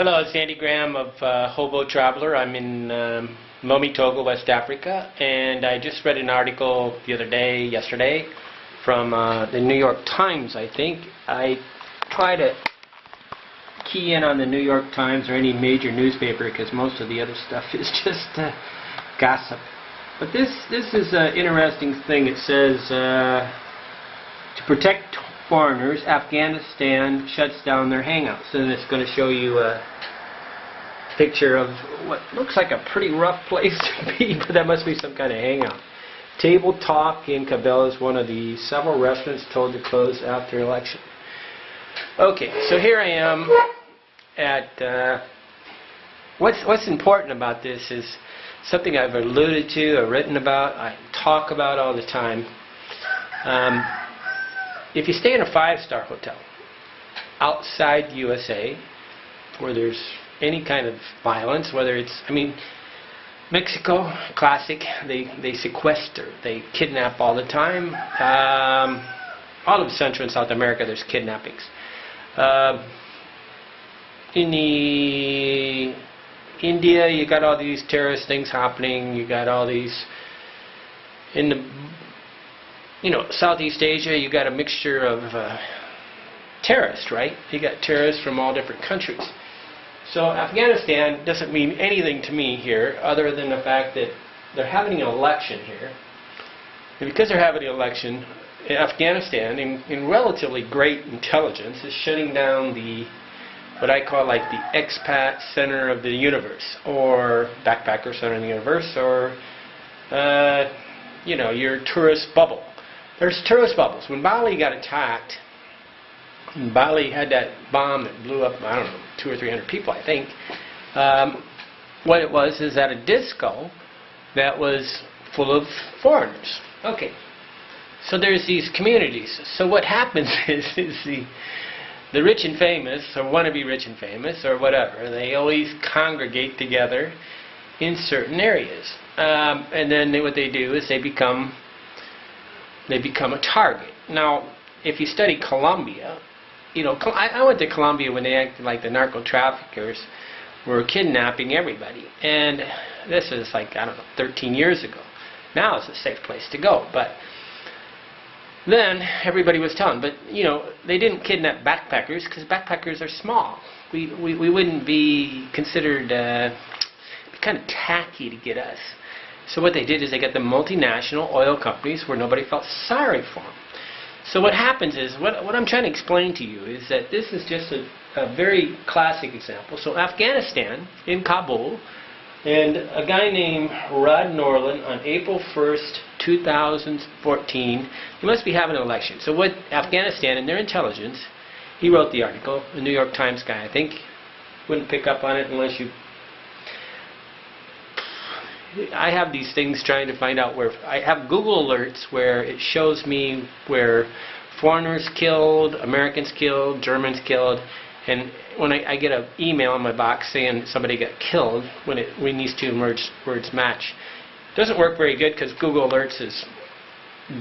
Hello, it's Andy Graham of Hobo Traveler. I'm in Lomé, Togo, West Africa, and I just read an article yesterday, from the New York Times, I think. I try to key in on the New York Times or any major newspaper because most of the other stuff is just gossip. But this is an interesting thing. It says, to protect foreigners, Afghanistan shuts down their hangouts. And it's going to show you a picture of what looks like a pretty rough place to be, but that must be some kind of hangout. Table Talk in Kabul is one of the several restaurants told to close after election. Okay, so here I am at what's important about this is something I've alluded to or written about, I talk about all the time. If you stay in a 5-star hotel outside the USA where there's any kind of violence, whether it's, Mexico, classic, they sequester, they kidnap all the time. All of Central and South America there's kidnappings. In the India you got all these terrorist things happening, you got all these, in the Southeast Asia, you got a mixture of terrorists, right? You got terrorists from all different countries. So Afghanistan doesn't mean anything to me here other than the fact that they're having an election here. And because they're having an election, Afghanistan, in relatively great intelligence, is shutting down what I call like the expat center of the universe, or backpacker center of the universe, or your tourist bubble. There's tourist bubbles. When Bali got attacked, Bali had that bomb that blew up, 200 or 300 people, I think. What it was is at a disco that was full of foreigners. Okay, so there's these communities. So what happens is the rich and famous, or wannabe rich and famous, or whatever, they always congregate together in certain areas. And then what they do is they become a target. Now, if you study Colombia, I went to Colombia when they acted like the narco traffickers were kidnapping everybody. And this is 13 years ago. Now it's a safe place to go. But then everybody was telling. But, they didn't kidnap backpackers because backpackers are small. We wouldn't be considered kind of tacky to get us. So what they did is they got the multinational oil companies where nobody felt sorry for them. So what happens is, what I'm trying to explain to you is that this is just a very classic example. So Afghanistan, in Kabul, and a guy named Rod Norland on April 1st, 2014, he must be having an election. So what Afghanistan and their intelligence, he wrote the article, the New York Times guy, I think, wouldn't pick up on it unless you... I have these things trying to find out where... I have Google alerts where it shows me where foreigners killed, Americans killed, Germans killed, and when I get an email in my box saying somebody got killed, when these two words match. It doesn't work very good because Google Alerts is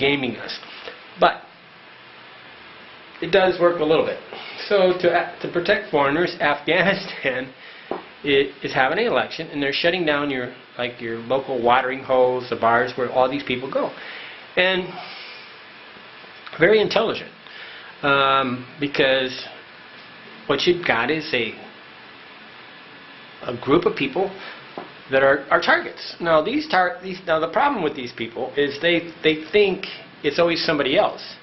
gaming us. But it does work a little bit. So to protect foreigners, Afghanistan is having an election, and they're shutting down your local watering holes, the bars where all these people go, and very intelligent, because what you've got is a group of people that are targets. Now the problem with these people is they think it's always somebody else.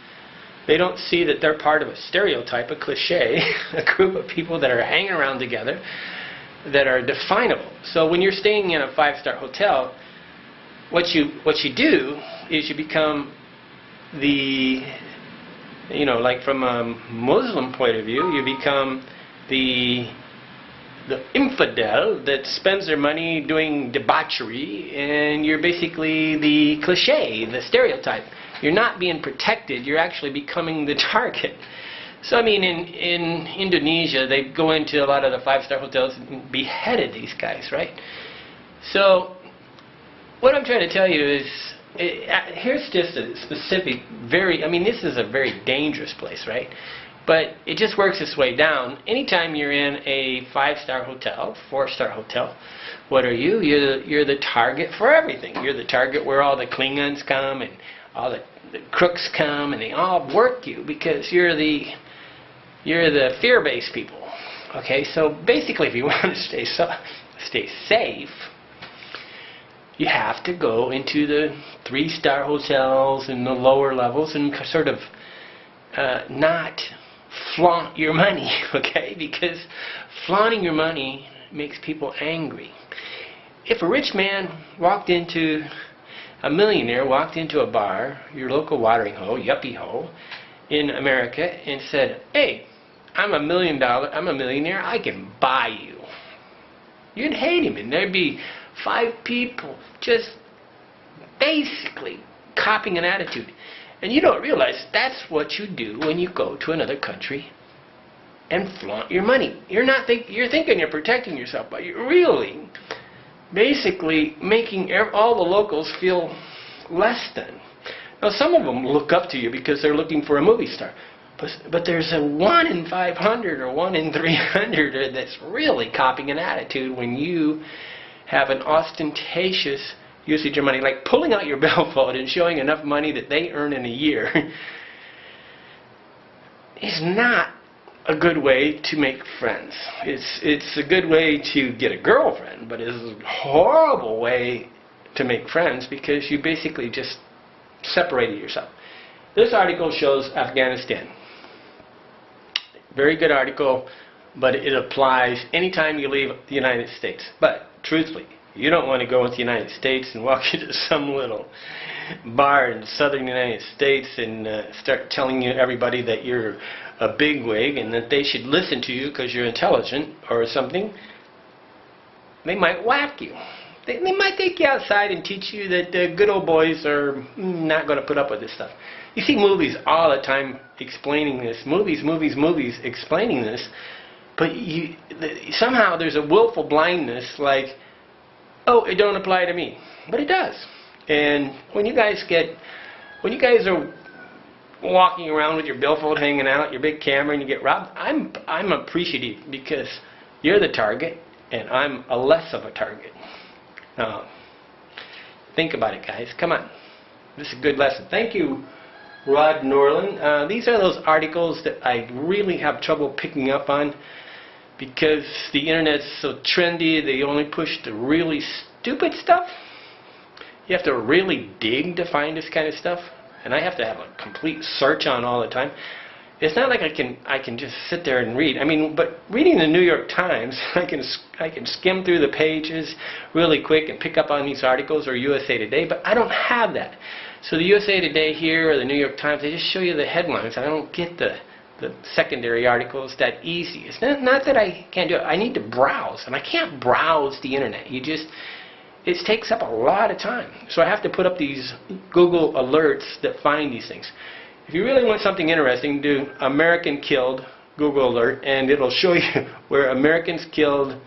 They don't see that they're part of a stereotype, a cliche, a group of people that are hanging around together that are definable. So when you're staying in a 5-star hotel, what you do is you become from a Muslim point of view, you become the infidel that spends their money doing debauchery, and you're basically the cliche, the stereotype. You're not being protected, you're actually becoming the target. So in Indonesia, they go into a lot of the 5-star hotels and beheaded these guys, right? So what I'm trying to tell you is, here's just a specific, this is a very dangerous place, right? But it just works its way down. Anytime you're in a 5-star hotel, 4-star hotel, what are you? You're the target for everything. You're the target where all the Klingons come and all the crooks come, and they all work you because you're the fear-based people. Okay, so basically, if you want to stay safe, you have to go into the 3-star hotels and the lower levels and sort of not flaunt your money, okay? Because flaunting your money makes people angry. If a rich man a millionaire walked into a bar, your local watering hole, yuppie hole, in America, and said, "Hey, I'm $1 million, I'm a millionaire, I can buy you," you'd hate him, and there'd be 5 people just basically copying an attitude. And you don't realize that's what you do when you go to another country and flaunt your money. You're thinking you're protecting yourself, but you're really basically making all the locals feel less than. Now, some of them look up to you because they're looking for a movie star. But there's a 1 in 500 or 1 in 300 that's really copying an attitude when you have an ostentatious usage of money, like pulling out your billfold and showing enough money that they earn in a year is not a good way to make friends. It's a good way to get a girlfriend, but it's a horrible way to make friends because you basically just separated yourself. This article shows Afghanistan. Very good article, but it applies anytime you leave the United States. But truthfully, you don't want to go into the United States and walk into some little bar in southern United States and start telling everybody that you're a bigwig and that they should listen to you because you're intelligent or something. They might whack you. They might take you outside and teach you that good old boys are not going to put up with this stuff. You see movies all the time explaining this. Movies explaining this. But somehow there's a willful blindness like, oh, it don't apply to me. But it does. And when you guys are walking around with your billfold hanging out, your big camera, and you get robbed, I'm appreciative because you're the target and I'm a less of a target. Now, think about it, guys. Come on. This is a good lesson. Thank you, Rod Norland. These are those articles that I really have trouble picking up on because the internet's so trendy. They only push the really stupid stuff. You have to really dig to find this kind of stuff. And I have to have a complete search on all the time. It's not like I can just sit there and read. I mean, but reading the New York Times, I can skim through the pages really quick and pick up on these articles, or USA Today, but I don't have that. So the USA Today here or the New York Times, they just show you the headlines. I don't get the secondary articles that easy. It's not that I can't do it. I need to browse, and I can't browse the internet. It takes up a lot of time. So I have to put up these Google alerts that find these things. If you really want something interesting, do American killed Google alert, and it'll show you where Americans killed,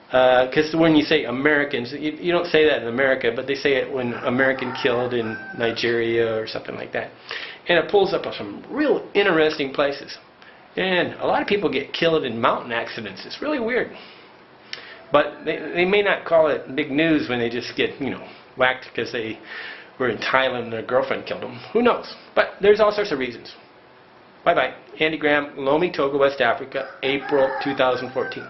because when you say Americans, you don't say that in America, but they say it when American killed in Nigeria or something like that. And it pulls up some real interesting places. And a lot of people get killed in mountain accidents. It's really weird. But they may not call it big news when they just get, whacked because they were in Thailand and their girlfriend killed them. Who knows? But there's all sorts of reasons. Bye-bye. Andy Graham, Lomé, Togo, West Africa, April 2014.